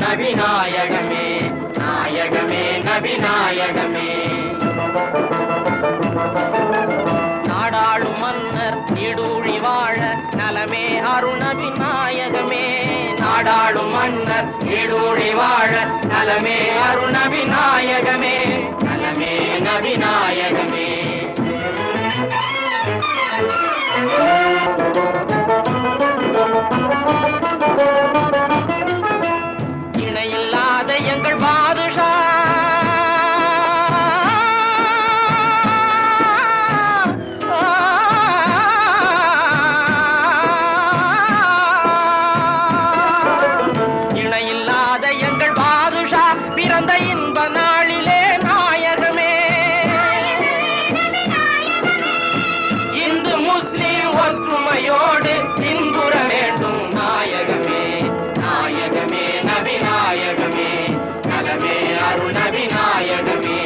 நபி நாயகமே நாயகமே நபி நாயகமே. நாடாளும் மன்னர் நீடூழி வாழ நலமே அருணபி நாயகமே. நாடாளும் மன்னர் நீடூழி வாழ நலமே அருணபி நாயகமே. நலமே நபி நாயகமே. இணையில்லாத எங்கள் பாதுஷா இணையில்லாத எங்கள் பாதுஷா பிறந்த இன்ப நாளிலே நாயகமே. இந்து முஸ்லிம் ஒற்றுமையோடு இன்புற வேண்டும் நாயகமே நாயகமே நபி நாயகமே. நலமே அருணபி நாயகமே.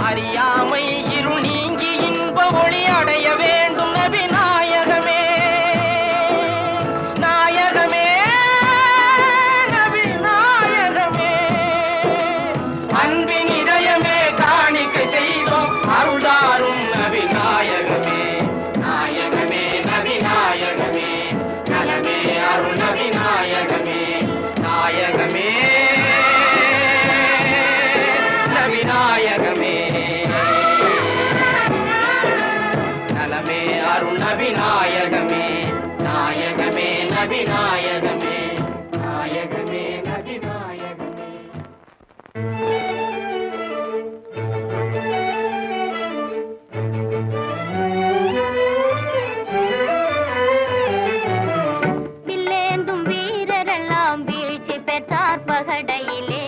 அறியாமை இருள் நீங்கி இன்ப ஒளி அடைய வேண்டும் நபி நாயகமே நாயகமே நபி நாயகமே. அன்பின் இதயமே காணிக்கை செய்தோம் அருள்தாரும் நபி நாயகமே நாயகமே நபி நாயகமே. நலமே அருள் நபி நாயகமே நாயகமே நபி நாயகமே. நலமே அருள் நபி நாயகமே நாயகமே நபி நாயகமே நாயகமே நபி நாயகமே. வில்லேந்தும் வீரரெல்லாம் வீழ்ச்சி பெற்றார் பகடையிலே.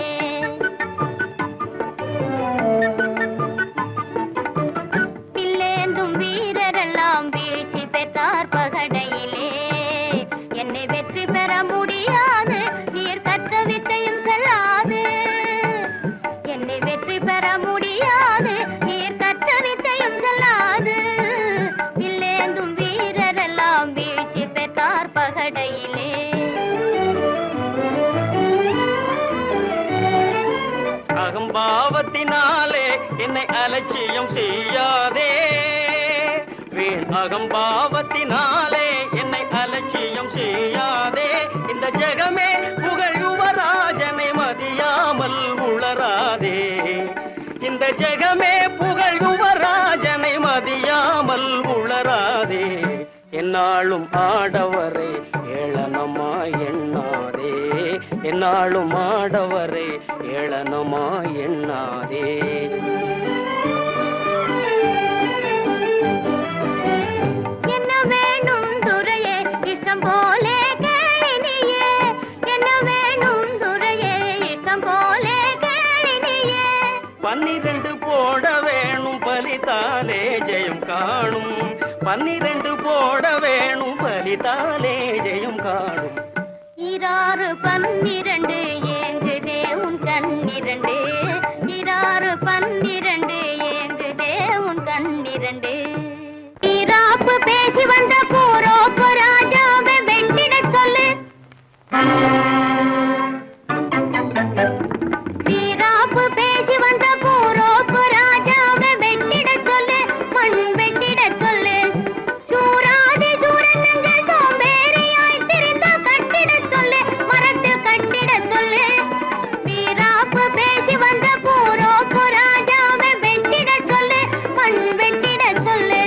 வில்லேந்தும் வீரரெல்லாம் வீழ்ச்சி பெற்றார் பகடையிலே. என்னை வெற்றி பெற முடியாது நீர் கற்ற வித்தையும் செல்லாது. என்னை வெற்றி பெற முடியாது நீர் கற்ற வித்தையும் செல்லாது. வில்லேந்தும் வீரரெல்லாம் வீழ்ச்சி பெற்றார் பகடையிலே. அகம்பாவத்தினாலே என்னை அலட்சியம் செய்யாதே. வீண் அகம்பாவத்தினாலே என்னை அலட்சியம் செய்யாதே. இந்த ஜெகமே புகழ் யுவராஜனை மதியாமல் உளராதே. இந்த ஜெகமே புகழ் யுவராஜனை மதியாமல் உளராதே. என்னாலும் ஆடவரை ஏளனமாய் எண்ணாதே. என்னாலும் ஆடவரை ஏளனமாய் எண்ணாதே. என்ன வேணும் துரையே இஷ்டம் போலே கேளினியே. என்ன வேணும் துரையே இஷ்டம் போலே கேளினியே. 12 போட வேணும் பலித்தாலே ஜெயம் காணும். 12 போட வேணும் பலித்தாலே ஜெயம் காணும். 12 ஏங்குதே உன் கண்ணிரண்டு. 12 ஏங்குதே உன் கண்ணிரண்டு. ஈராப்பு பேசி வந்த பூரோப்பு ராஜாவை வெட்டிடச் சொல்லு. ஈராப்பு பேசி வந்த பூரோப்பு ராஜாவை வெட்டிடச் சொல்லு. மண் வெட்டிடச் சொல்லு. சூராதி சூரனங்கள் சோம்பேறியாய் திரிந்த கட்டிடச் சொல்லு. மரத்தில் கட்டிடச் சொல்லு. வீராப்பு பேசி வந்த பூரோப்பு ராஜாவை வெட்டிடச் சொல்லு. மண் வெட்டிடச் சொல்லு.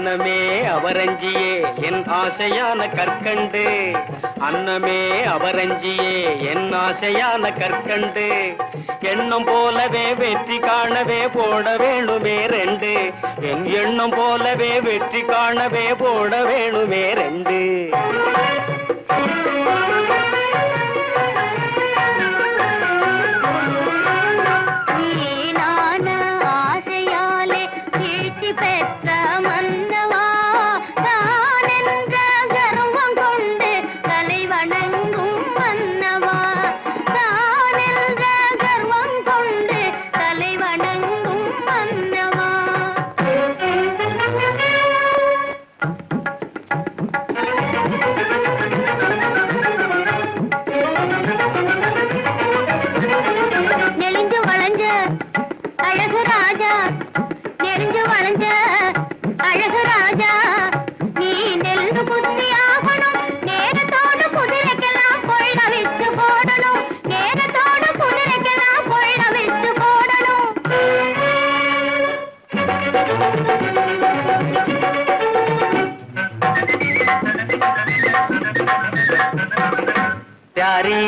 அன்னமே அவரஞ்சியே என் ஆசையான கற்கண்டு, அன்னமே அவரஞ்சியே என் ஆசையான கற்கண்டு, எண்ணம் போலவே வெற்றி காணவே போட வேணுமே ரெண்டு, என் எண்ணம் போலவே வெற்றி காணவே போட வேணுமே ரெண்டு. பெற்ற மன்னவா தான் என்ற கர்வம் கொண்டு தலை வணங்கும் மன்னவா, தான் என்ற கர்வம் கொண்டு தலை வணங்கும் மன்னவா. நெளிஞ்சு வளைஞ்ச அழகு ராஜா, நெறிஞ்சு வளைஞ்ச அழகு ராஜா, நீ நெல்லு புத்தி ஆகணும், நேரத்தோடு குதிரைக்கெல்லாம் கொள்ள வச்சு போடணும், நேரத்தோடு குதிரைக்கெல்லாம் கொள்ள வச்சு போடணும். प्यारी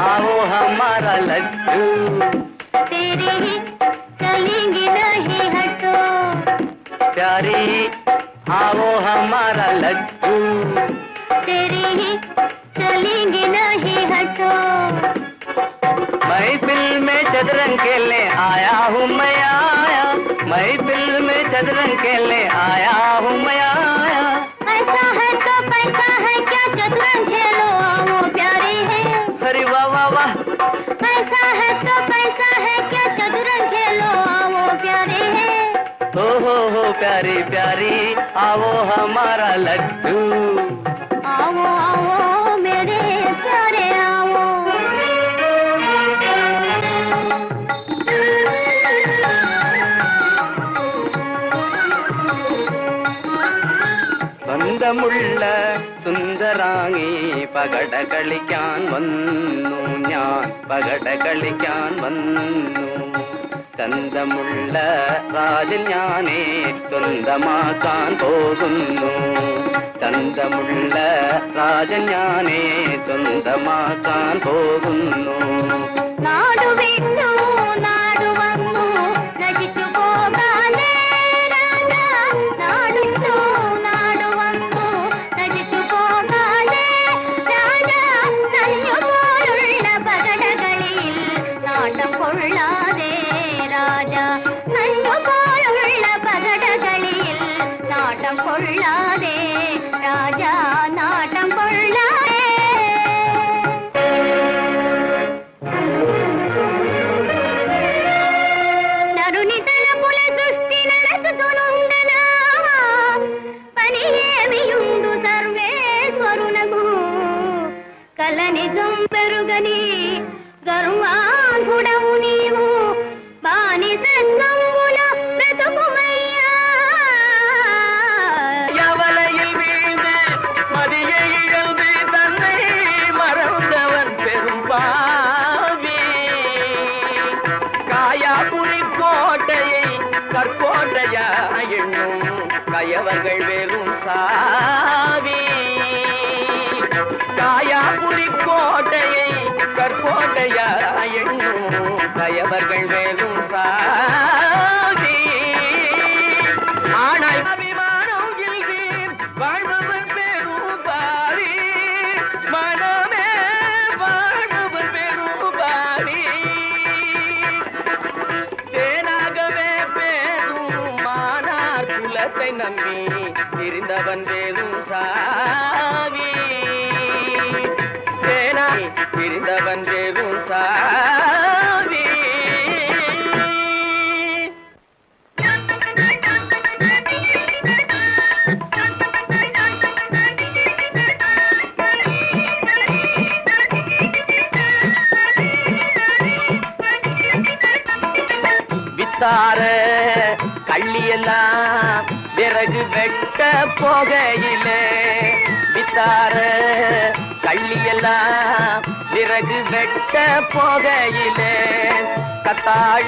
आओ हमारा लड्डू, तेरी चलेंगे नहीं हटो, प्यारी आओ हमारा लड्डू, तेरी चलेंगे नहीं हटो. महफिल में चदरंग खेलने आया हूँ मैं आया, महफिल में चदरंग खेलने आया हूँ मैं आया. ऐसा है तो पैसा है क्या चतुरंग खेलो आओ प्यारे है, अरे वाह वाह वाह. ऐसा है तो पैसा है क्या चतुरंग खेलो आओ प्यारे है. हो प्यारी प्यारी आओ हमारा लड्डू, आओ आओ मेरे प्यारे आओ. ബന്ധമുള്ള സുന്ദരാങ്ങി പകട കളിക്കാൻ വന്നു ഞാൻ, പകട കളിക്കാൻ വന്നു. ചന്തമുള്ള രാജൻ ഞാനേ സ്വന്തമാക്കാൻ പോകുന്നു, ചന്തമുള്ള രാജൻ ഞാനേ സ്വന്തമാക്കാൻ പോകുന്നു. നാടു വിട്ടു നാടു വന്നു നശിച്ചു പോകാനേ രാജാ, നാടു വിട്ടു നാടു വന്നു നശിച്ചു പോകാനേ രാജാ, നഞ്ഞു പോലുള്ള പകടകളിൽ നാട്ടം കൊള്ളാതെ രാജാ, നഞ്ഞു പോലുള്ള പകടകളിൽ നാട്ടം കൊള്ളാതെ രാജാ, നാട്ടം കൊള്ളാതെ. నరుని తలపుల సృష్టి నడచుతునుండనా, పని ఏమియుండు సర్వేశ్వరునకు, కల నిజం పెరుగని గర్వాంధుడవు నీవు, బానిసత్వంబుల బ్రతుకుమయ్యా. யவலையில் வீழ்ந்து மதியை இழந்து தன்னை மறந்தவன் பெரும்பாவி, காயாபுரி கோட்டையை கற்கோட்டையா எண்ணும் கயவர்கள் வெறும் சாவி, காயாபுரி கோட்டையை கற்கோட்டையா எண்ணும் கயவர்கள் வெறும் சாவி. ஆனாய் அபிமானம் இல்வீர் வாழ்பவன் பெரும்பாரி, மனமே வாழ்பவன் பெரும்பாரி. தேனாகவே பேரும் மானார் குலத்தை நம்பி இருந்தவன் வேறும் சாவி, தேனா இருந்தவன் வேறும் சாவி. வித்தார கள்ளியெல்லாம் விறகு வெட்ட போகையிலே, வித்தார கள்ளியெல்லாம் விறகு வெட்ட போகையிலே, கத்தாழ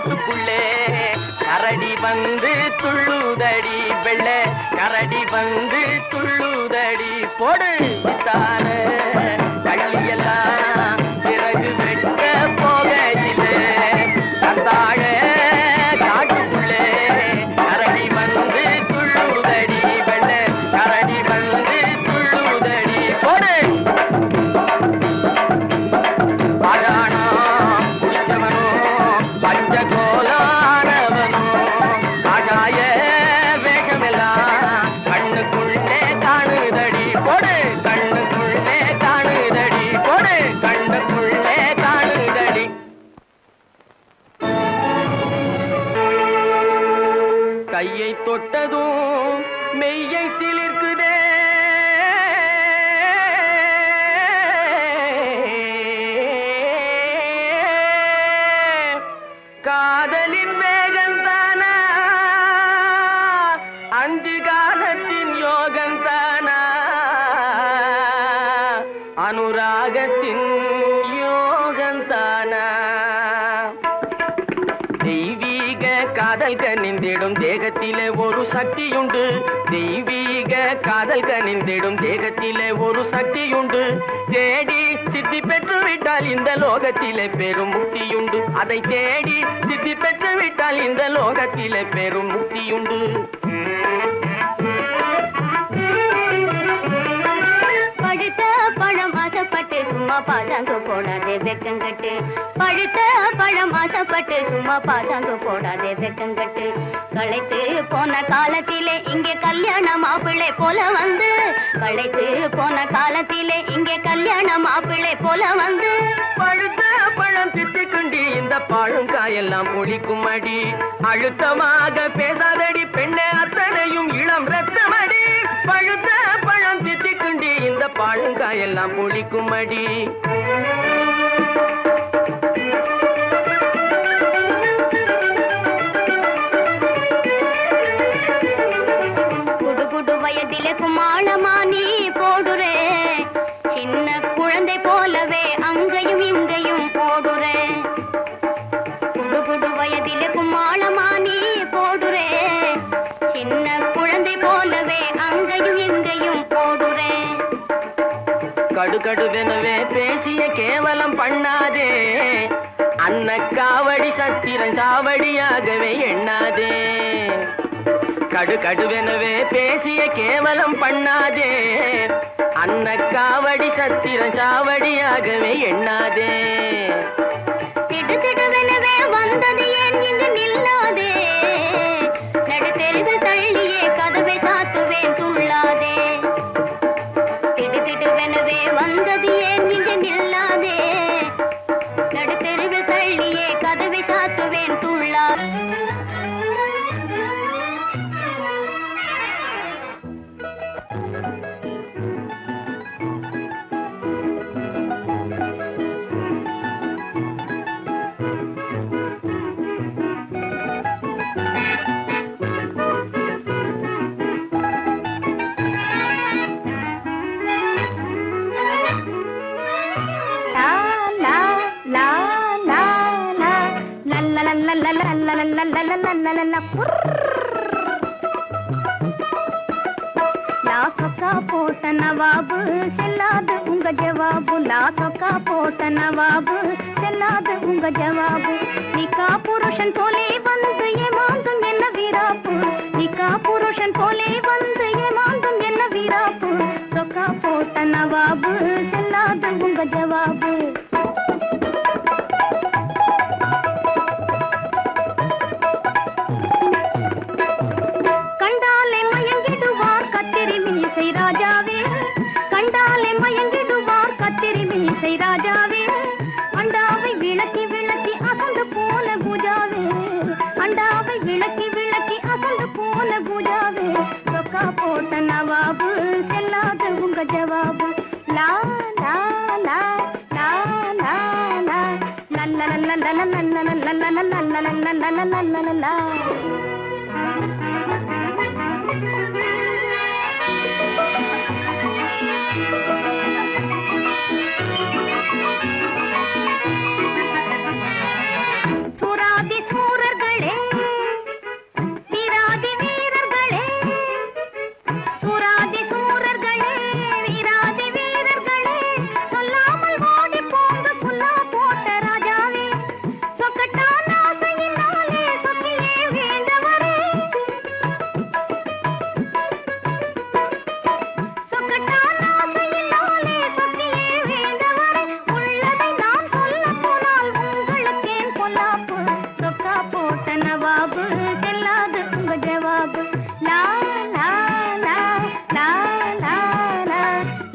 காட்டுக்குள்ளே கரடி வந்து துள்ளுதடி வெள்ளை கரடி வந்து துள்ளுதடி போடு வித்தான கள்ளியெல்லாம் பிறகு வெட்ட போகையிலே கத்தாழ காட்டுக்குள்ளே கரடி வந்து துள்ளுதடி வெள்ளை கரடி வந்து துள்ளுதடி போடு அடானா குடிச்சவனோ பஞ்சகோலானவனோ ஆகாய வேஷமெல்லாம் கண்ணுக்குள்ளே காணுதடி போடு கண்ணுக்குள்ளே காணுதடி போடு கண்ணுக்குள்ளே காணுதடி கையை தொட்டதும் மெய்யை சிலிர்க்குதே காதலின் வேகந்தானா அஞ்சு காலத்தின் யோகந்தானா அனுராகத்தின் யோகந்தானா தெய்வீக காதல் கனிந்திடும் தேகத்திலே ஒரு சக்தியுண்டு தெய்வீக காதல் கனிந்திடும் தேகத்திலே ஒரு சக்தியுண்டு தேடி சித்தி பெற்று விட்டால் இந்த லோகத்திலே பெரும் முக்தியுண்டு அதை தேடி சித்தி பெற்று விட்டால் இந்த லோகத்திலே பெரும் முக்தியுண்டு பழுத்த பழம் ஆசைப்பட்டு சும்மா பாசாங்கு போடாதே வெக்கங்கட்டு பழுத்த பழம் ஆசைப்பட்டு சும்மா பாசாங்கு போடாதே வெக்கங்கட்டு களைத்து போன காலத்திலே இங்கே கல்யாண மாப்பிள்ளை போல வந்து களைத்து போன காலத்திலே இங்கே கல்யாண மாப்பிள்ளை போல வந்து பழுத்த பழம் திட்டுக்குண்டி இந்த பழங்காயெல்லாம் புளிக்கும் அடி அழுத்தமாக பேசாதடி பெண்ணே அத்தனையும் இளம் ரத்தமடி பழுத்த பழம் திட்டுக்குண்டி இந்த பழங்காயெல்லாம் புளிக்கும் அடி குடு குடு வயதிலே குமாளமா நீ போடுறே சின்ன குழந்தை போலவே அங்கேயும் இங்கேயும் போடுறே குடு குடு வயதிலே குமாளமா நீ போடுறே சின்ன குழந்தை போலவே அங்கேயும் இங்கேயும் போடுறே கடுகடுவெனவே பேசிய கேவலம் பண்ணாதே அன்ன காவடி சத்திரன் சாவடியாகவே எண்ணாதே கடுகடுவெனவே பேசிய கேவலம் பண்ணாதே அன்ன காவடி சத்திரன் சாவடியாகவே எண்ணாதே திடுதிடுவெனவே வந்தது ஏன் இங்கு நில்லாதே நடுத்தெருவில் தள்ளியே கதவை சாத்துவேன் துள்ளாதே திடுதிடுவெனவே வந்தது ஏன் இங்கு நில்லாதே நடுத்தெருவில் தள்ளியே கதவை சாத்துவேன் துள்ளாதே சொக்கா போட்ட நவாபு செல்லாது உங்க ஜவாபு லா சொக்கா போட்ட நவாபு செல்லாது உங்க ஜவாபு நிக்கா புருஷன் போலே வந்து ஏமாந்தும் என்ன வீராப்பு நிக்கா புருஷன் போலே வந்து ஏமாந்தும் என்ன வீராப்பு சொக்கா போட்ட நவாபு செல்லாது உங்க ஜவாபு ராஜாவே கண்டாலே மயங்கிடுவார் கத்திரி மீசை ராஜாவே அண்டாவை விளக்கி விளக்கி அசந்து போன பூஜாவே அண்டாவை விளக்கி விளக்கி அசந்து போன பூஜாவே சொக்கா போட்ட நவாபு செல்லாத உங்க ஜவாபு லா லா லா லா லா லா நல்ல நல்ல நல்ல நல்ல நல்ல நல்ல நல்ல நல்ல நல்ல நல்ல சூராதி சூர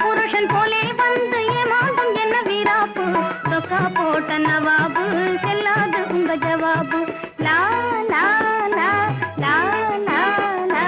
புருஷன் போலே வந்து ஏமாந்தும் என்ன வீராப்பு சொக்கா போட்ட நவாபு செல்லாது உங்க ஜவாபு லா லா லா லா லா லா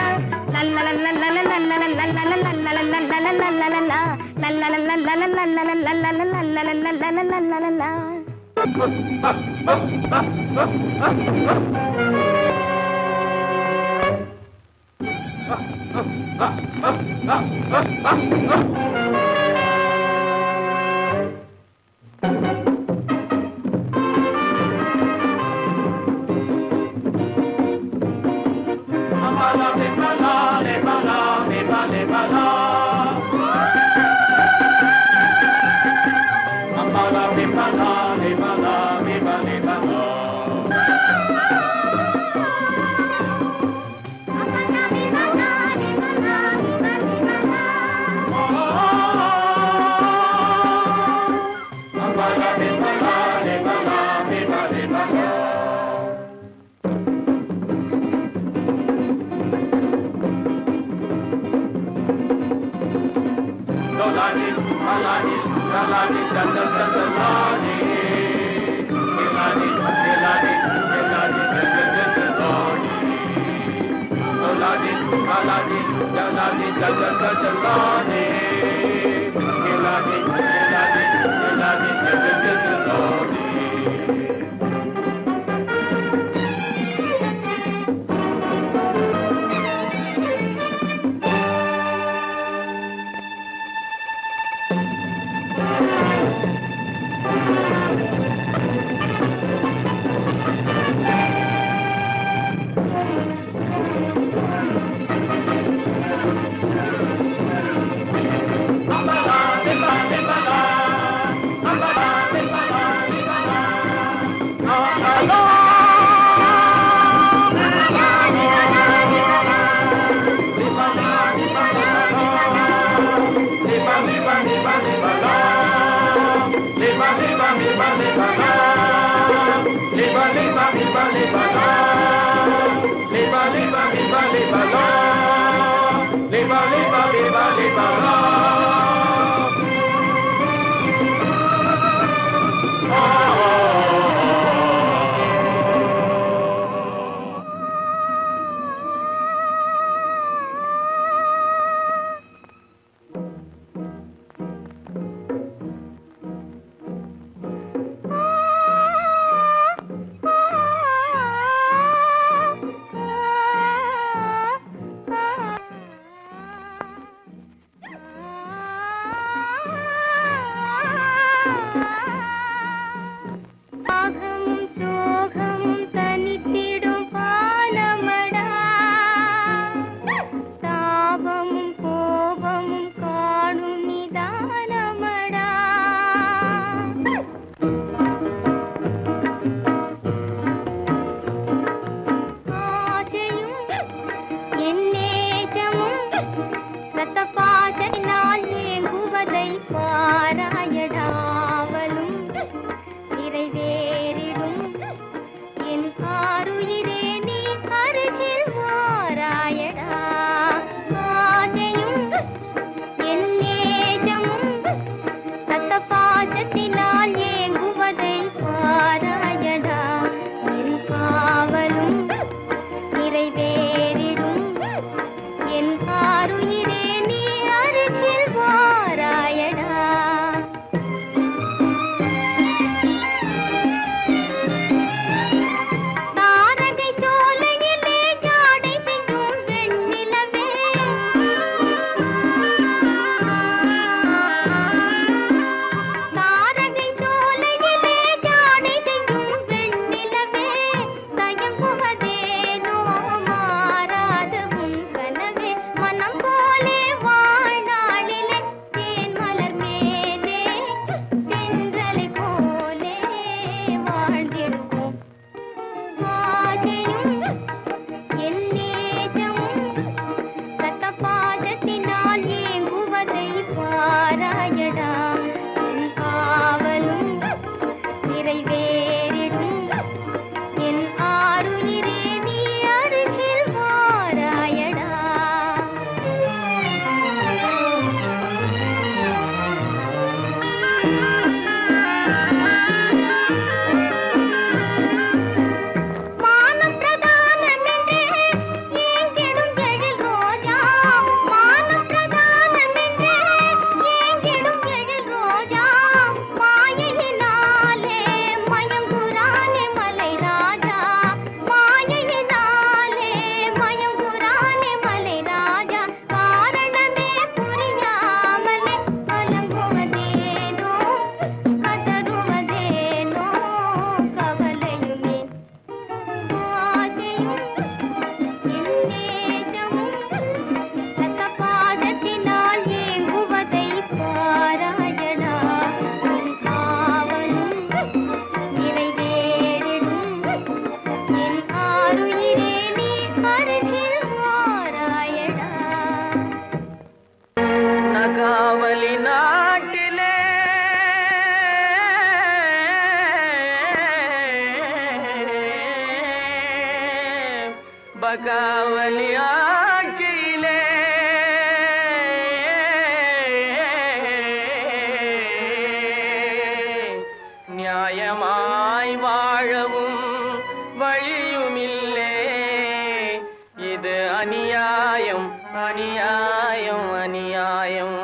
அநியாயம் அநியாயம்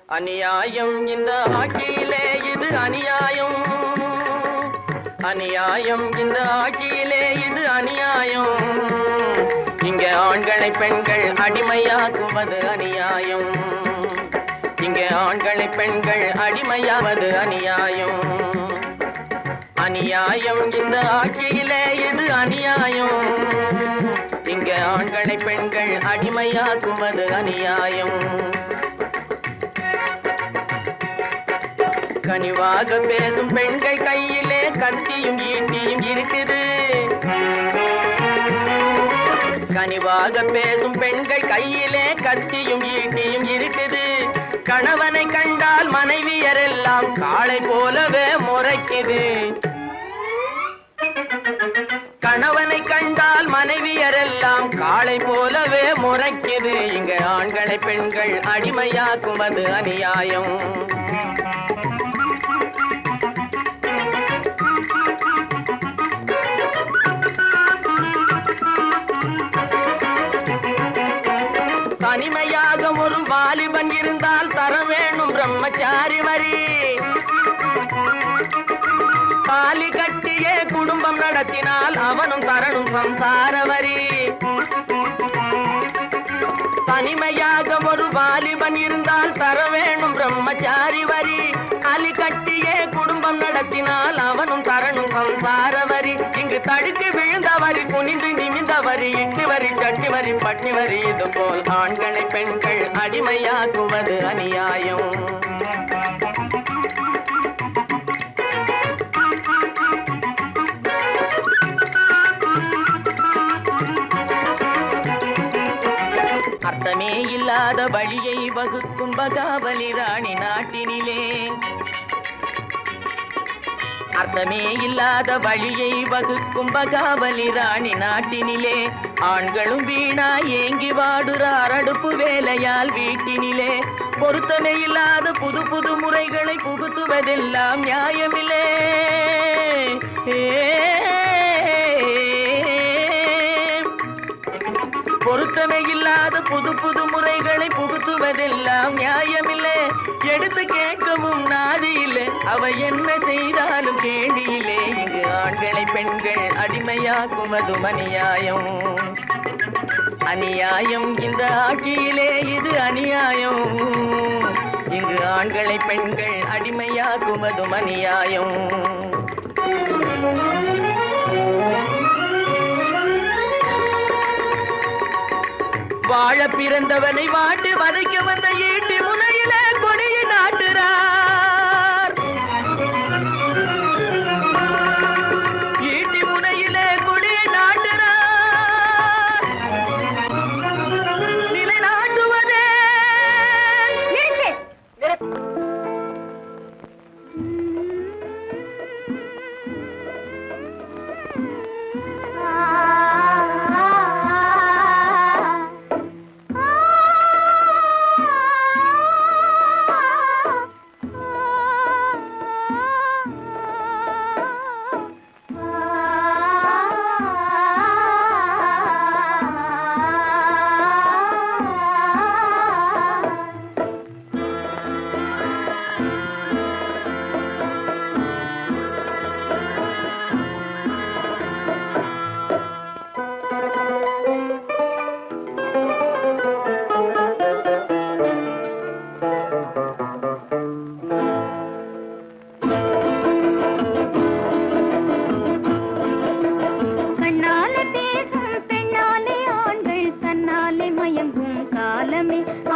அநியாயம் இந்த ஆட்சியிலே இது அநியாயம் அநியாயம் இந்த ஆட்சியிலே இது அநியாயம் இங்க ஆண்களை பெண்கள் அடிமையாக்குவது அநியாயம் இங்கே ஆண்களை பெண்கள் அடிமையாவது அநியாயம் அநியாயம் இந்த ஆட்சியிலே இது அநியாயம் இங்கே ஆண்களை பெண்கள் அடிமையாக்குவது அநியாயம் கனிவாக பேசும் பெண்கள் கையிலே கத்தியும் ஈட்டியும் இருக்குது கனிவாக பேசும் பெண்கள் கையிலே கத்தியும் ஈட்டியும் இருக்குது கணவனை கண்டால் மனைவியரெல்லாம் காளை போலவே முறைக்குது கணவனை கண்டால் மனைவியரெல்லாம் காளை போலவே முறைக்குது இங்க ஆண்களை பெண்கள் அடிமையாக்குவது அநியாயம் தனிமையாக ஒரு வாலிபன் இருந்தால் தர வேணும் பிரம்மச்சாரி வரி தாலி கட்டியே குடும்பம் நடத்தினால் அவனும் தரணும் சம்சார வரி தனிமையாக ஒரு வாலிபன் இருந்தால் தர வேணும் பிரம்மச்சாரி வரி தாலி கட்டியே குடும்பம் நடத்தினால் அவனும் தரணும் சம்சார வரி இங்கு தடுத்து விழுந்த வரி குனிந்து நிமிந்த வரி இட்டு வரி சட்டி வரி பட்டி வரி இது போல் ஆண்களை பெண்கள் அடிமையாக்குவது அநியாயம் அர்த்தமே இல்லாத வழியை வகுக்கும் பகாவலி ராணி நாட்டினிலே அர்த்தமே இல்லாத வழியை வகுக்கும் பகாவலி ராணி நாட்டினிலே ஆண்களும் வீணா ஏங்கி வாடுறார் அடுப்பு வேலையால் வீட்டினிலே பொருத்தமே இல்லாத புது புது முறைகளை புகுத்துவதெல்லாம் நியாயமில்லே பொருத்தமே இல்லாத புது புது முறைகளை புகுத்துவதெல்லாம் நியாயமில்லை எடுத்து கேட்கவும் நாதி இல்லை அவ என்ன செய்தாலும் கேள்வியிலே இங்கு ஆண்களை பெண்கள் அடிமையாக்குவதும் அநியாயம் அநியாயம் இந்த ஆட்சியிலே இது அநியாயம் இங்கு ஆண்களை பெண்கள் அடிமையாக்குவதும் அநியாயம் வாழ பிறந்தவனை வாட்டி வதைக்க வந்த ஈட்டி முனையில கொடியை நாட்டுறார் ஈட்டி முனையில கொடியை நாட்டுறார் நிலை நாட்டுவதே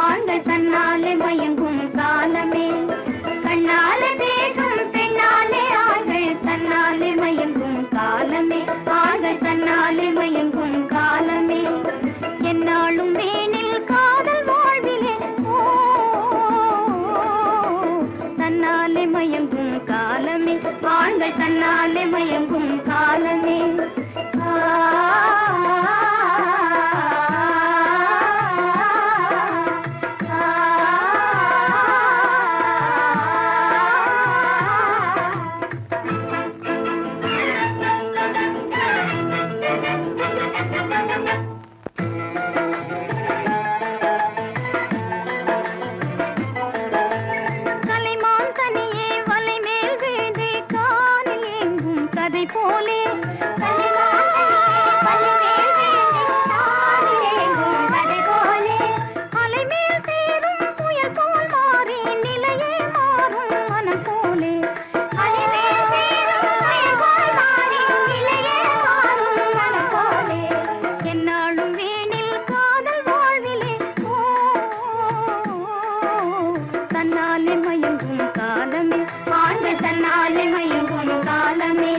ஆண்கள் தன்னாலே மயங்கும் காலமே தன்னாலே மயங்கும் காலமே ஆண்கள் தன்னாலே மயங்கும் காலமே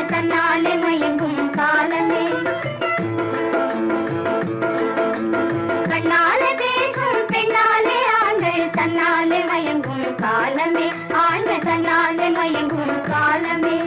தன்னாலே மயங்கும் காலமே கண்ணாலே பேசும் பெண்ணாலே ஆண்கள் தன்னாலே மயங்கும் காலமே ஆண்கள் தன்னாலே மயங்கும் காலமே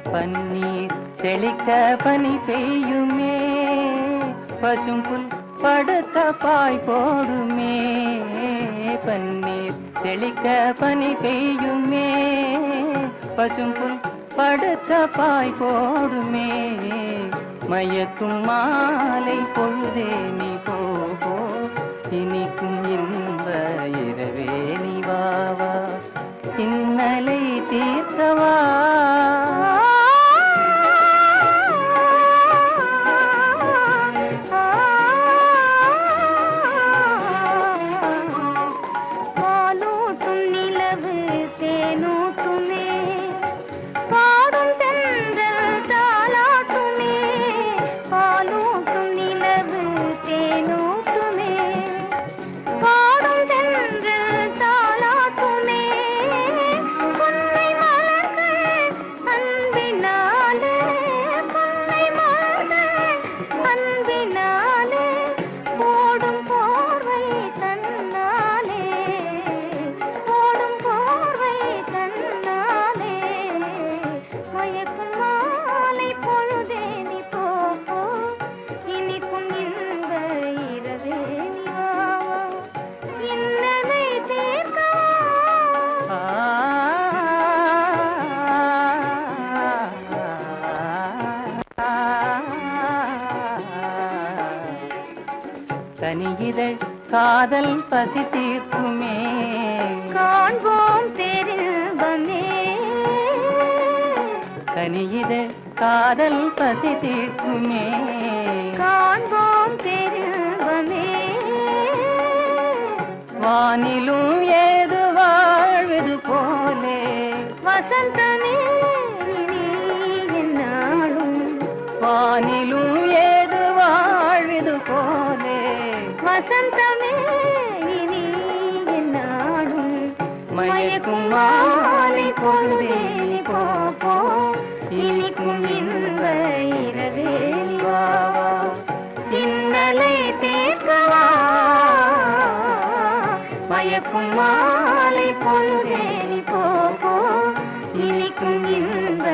பன்னீர் தெளிக்க பனி பெய்யுமே பசும்புல் படுத்த பாய் போடுமே பன்னீர் தெளிக்க பனி பெய்யுமே பசும்புல் படுத்த பாய் போடுமே மயக்கும் மாலை பொழுதே நீ போ இனிக்கும் இன்ப இரவே நீ வாவா இன்னலை தீர்த்தவா தனியிதழ் காதல் பசி தீர்க்குமே காண்போம் பேரின்பமே கனியிதழ் காதல் பசி தீர்க்குமே காண்போம் பேரின்பமே வானிலும் ஏது வாழ்வது போலே வசந்தமே நீ என்னாலும் வானிலும் ஏது வாழ்வது போலே வசந்தமே நீ என்னாலும் மயக்கும் மாலை பொழுதே நீ போ போ இனிக்கும் இன்ப இரவே வா வா. இன்னலை தேக்கவா மயக்கும் மாலை பொழுதே நீ போ போ இனிக்கும் இன்ப